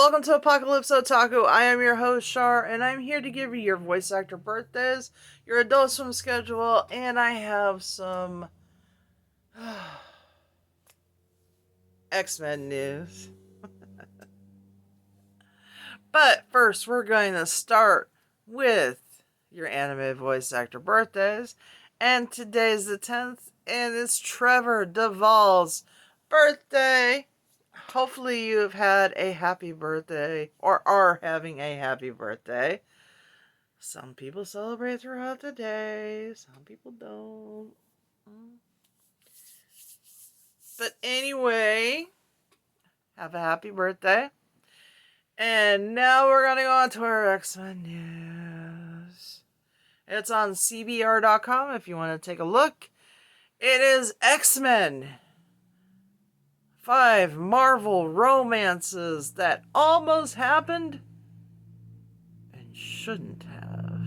welcome to Apocalypse Otaku. I am your host, Shar, and I'm here to give you your voice actor birthdays, your Adult Swim schedule, and I have some X-Men news. But first, we're going to start with your anime voice actor birthdays, and today's the 10th, and it's Trevor Duvall's birthday. Hopefully you have had a happy birthday, or are having a happy birthday. Some people celebrate throughout the day, some people don't. But anyway, have a happy birthday. And now we're going to go on to our X-Men news. It's on CBR.com if you want to take a look. It is X-Men. 5 Marvel romances that almost happened and shouldn't have.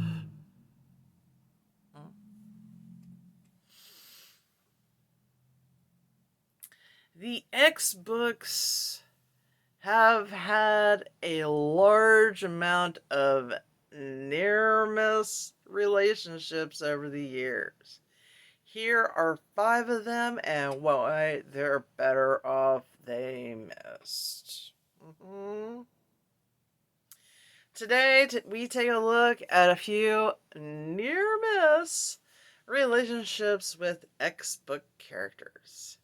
The X books have had a large amount of near-miss relationships over the years. Here are 5 of them, and why they're better off they missed. Today, we take a look at a few near-miss relationships with X-book characters.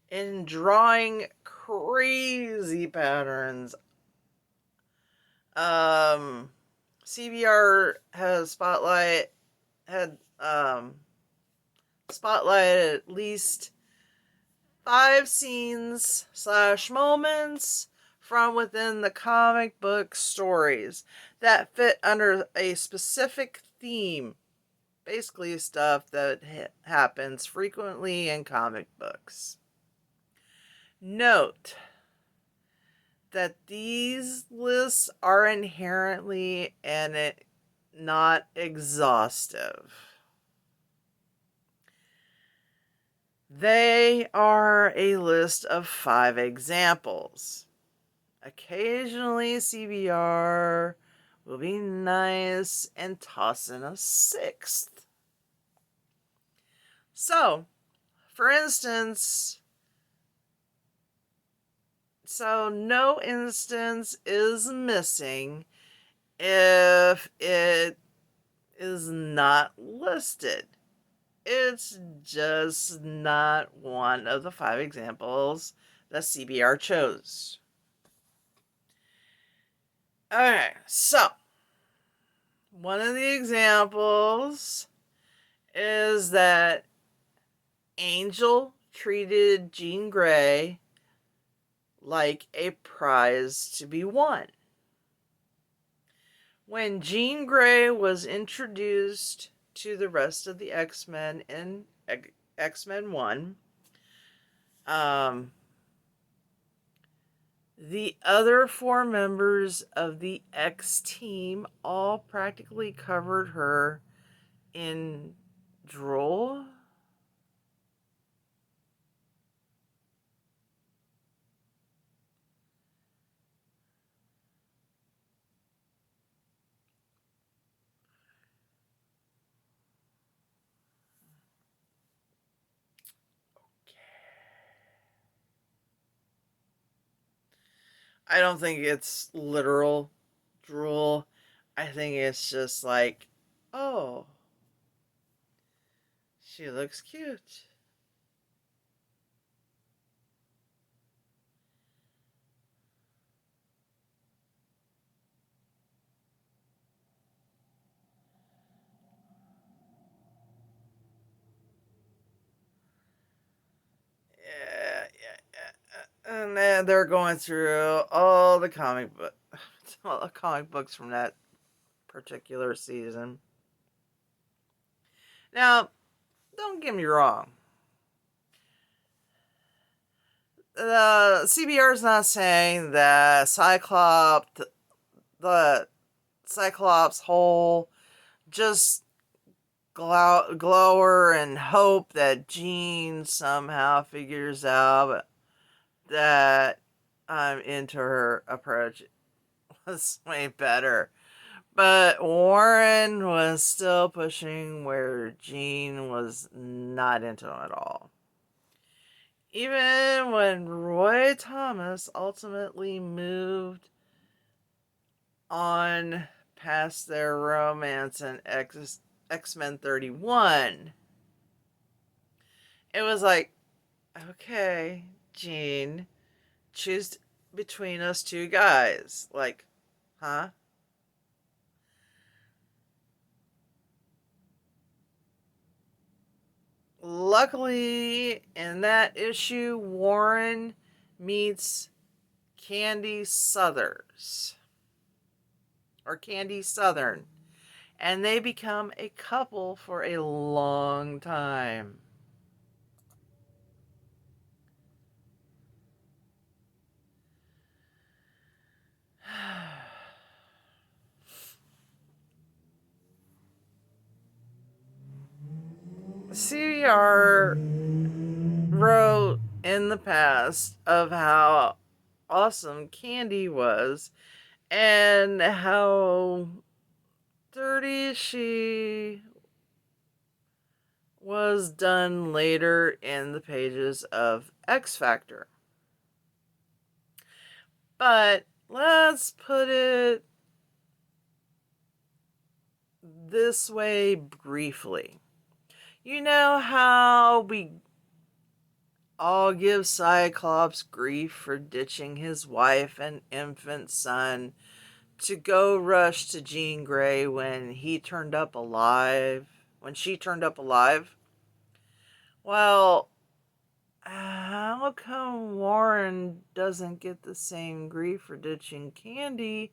In drawing crazy patterns, CBR has spotlighted at least 5 scenes / moments from within the comic book stories that fit under a specific theme. Basically stuff that happens frequently in comic books. Note that these lists are inherently not exhaustive. They are a list of 5 examples. Occasionally, CBR will be nice and toss in a 6th. So, for instance, no instance is missing if it is not listed. It's just not one of the 5 examples that CBR chose. Okay, so one of the examples is that Angel treated Jean Grey like a prize to be won. When Jean Grey was introduced to the rest of the X-Men in X-Men 1, the other 4 members of the X-team all practically covered her in drool. I don't think it's literal drool. I think it's just like, oh, she looks cute. And then they're going through all the comic books from that particular season. Now, don't get me wrong. The CBR is not saying that the Cyclops whole just glower and hope that Jean somehow figures out that I'm into her approach. was way better. But Warren was still pushing where Gene was not into him at all. Even when Roy Thomas ultimately moved on past their romance in X-Men 31, it was like, okay, Gene, choose between us two guys. Like, huh? Luckily, in that issue, Warren meets Candy Southers. Or Candy Southern. And they become a couple for a long time. CBR wrote in the past of how awesome Candy was and how dirty she was done later in the pages of X Factor. But let's put it this way briefly. You know how we all give Cyclops grief for ditching his wife and infant son to go rush to Jean Grey when he turned up alive, when she turned up alive? Well, how come Warren doesn't get the same grief for ditching Candy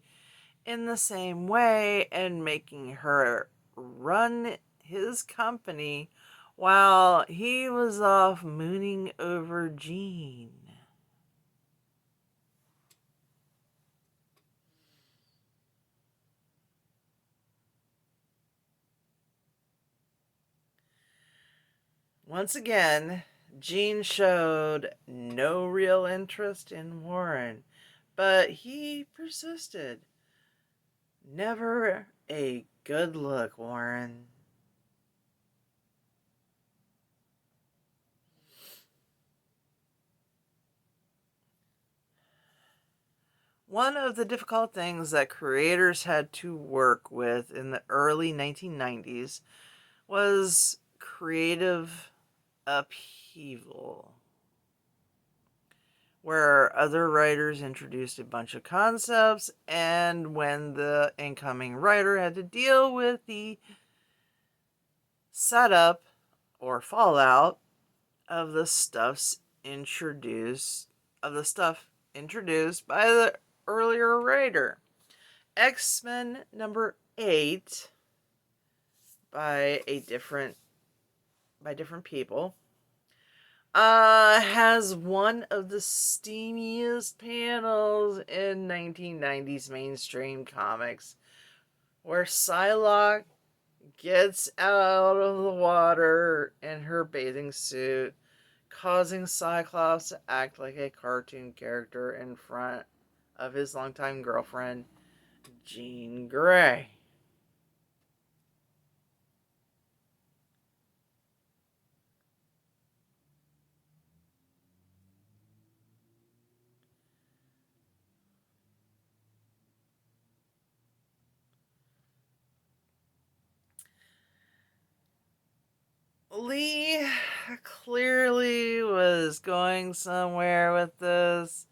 in the same way and making her run his company while he was off mooning over Jean? Once again, Jean showed no real interest in Warren, but he persisted. Never a good look, Warren. One of the difficult things that creators had to work with in the early 1990s was creative upheaval, where other writers introduced a bunch of concepts, and when the incoming writer had to deal with the setup or fallout of the stuffs introduced by the earlier writer. X-Men number 8 by different people has one of the steamiest panels in 1990s mainstream comics, where Psylocke gets out of the water in her bathing suit, causing Cyclops to act like a cartoon character in front of his longtime girlfriend, Jean Grey. Lee clearly was going somewhere with this,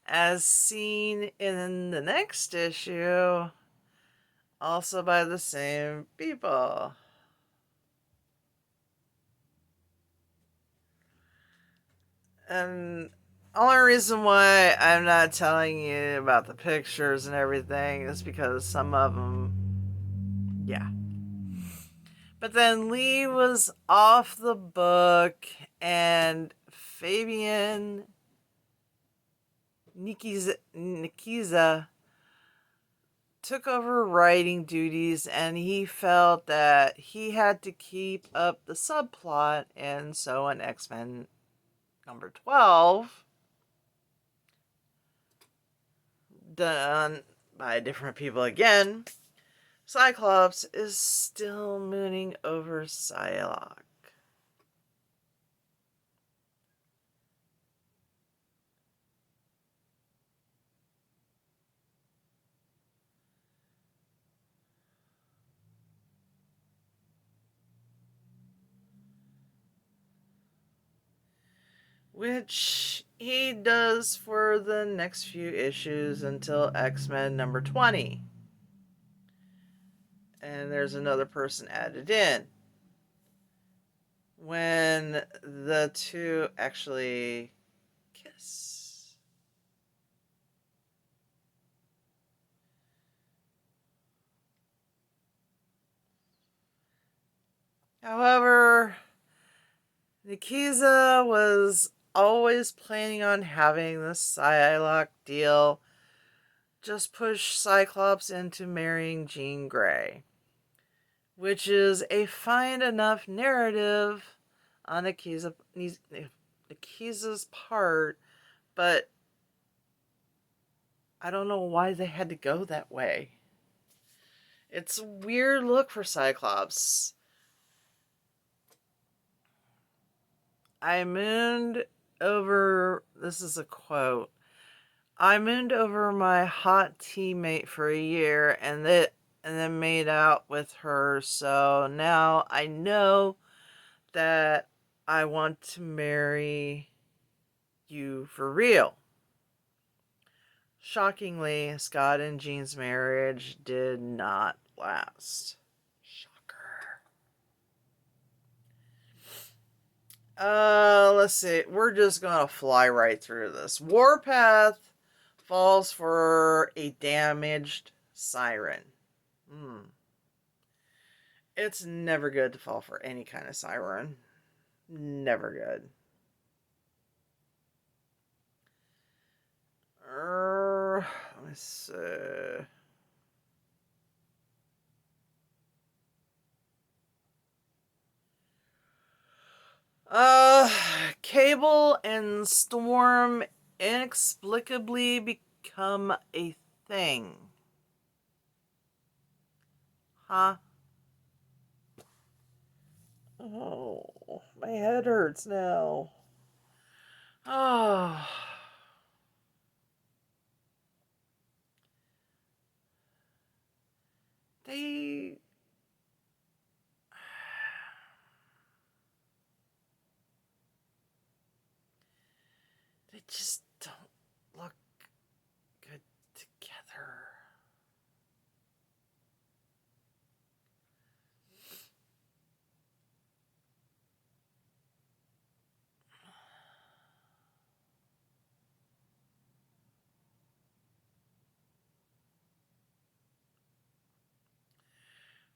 as seen in the next issue, also by the same people. And only reason why I'm not telling you about the pictures and everything is because some of them, yeah. But then Lee was off the book, and Fabian Nikiza took over writing duties, and he felt that he had to keep up the subplot, and so in X-Men number 12, done by different people again, Cyclops is still mooning over Psylocke. Which he does for the next few issues until X-Men number 20. And there's another person added in. When the two actually kiss. However, Nikiza was always planning on having the Psylocke deal just push Cyclops into marrying Jean Grey, which is a fine enough narrative on Nikiza's part, but I don't know why they had to go that way. It's a weird look for Cyclops. I mooned over, this is a quote, I mooned over my hot teammate for a year and then made out with her, so now I know that I want to marry you for real. Shockingly, Scott and Jean's marriage did not last. Shocker. Let's see. We're just gonna fly right through this. Warpath falls for a damaged siren. It's never good to fall for any kind of siren. Never good. Let me see. Cable and Storm inexplicably become a thing. Huh? Oh, my head hurts now. Oh. They just don't look good together.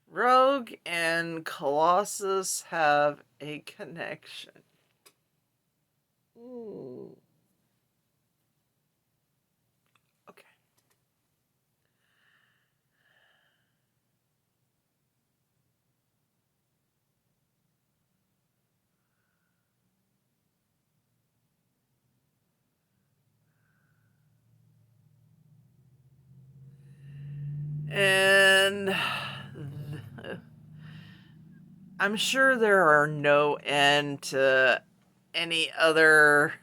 Rogue and Colossus have a connection. Ooh. Okay. And I'm sure there are no end to any other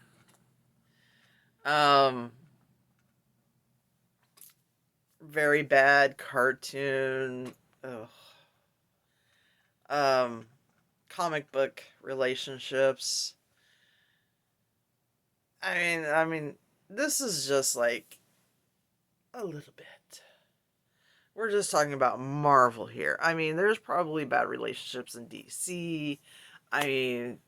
very bad cartoon comic book relationships. I mean this is just like a little bit. We're just talking about Marvel here. I mean, there's probably bad relationships in DC. I mean,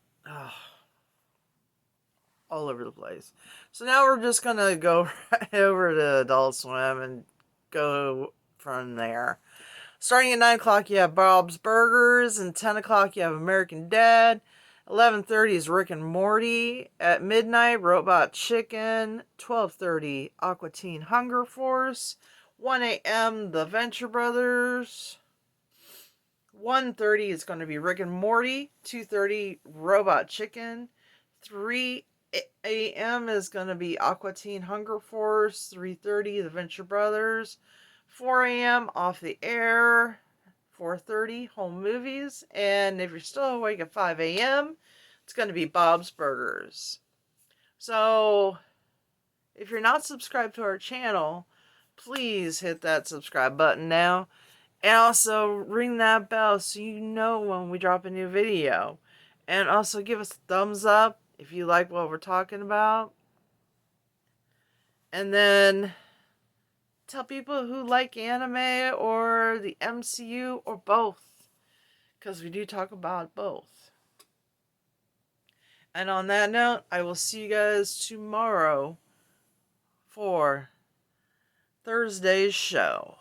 all over the place. So now we're just gonna go right over to Adult Swim and go from there. Starting at 9 o'clock, you have Bob's Burgers, and 10 o'clock, you have American Dad. 11:30 is Rick and Morty. At midnight, Robot Chicken. 12:30, Aqua Teen Hunger Force. 1 a.m., The Venture Brothers. 1:30 is going to be Rick and Morty. 2:30, Robot Chicken. 3 a.m. is going to be Aqua Teen Hunger Force, 3:30 The Venture Brothers, 4 a.m. Off the Air, 4:30 Home Movies, and if you're still awake at 5 a.m., it's going to be Bob's Burgers. So, if you're not subscribed to our channel, please hit that subscribe button now. And also ring that bell so you know when we drop a new video. And also give us a thumbs up if you like what we're talking about. And then tell people who like anime or the MCU or both. Because we do talk about both. And on that note, I will see you guys tomorrow for Thursday's show.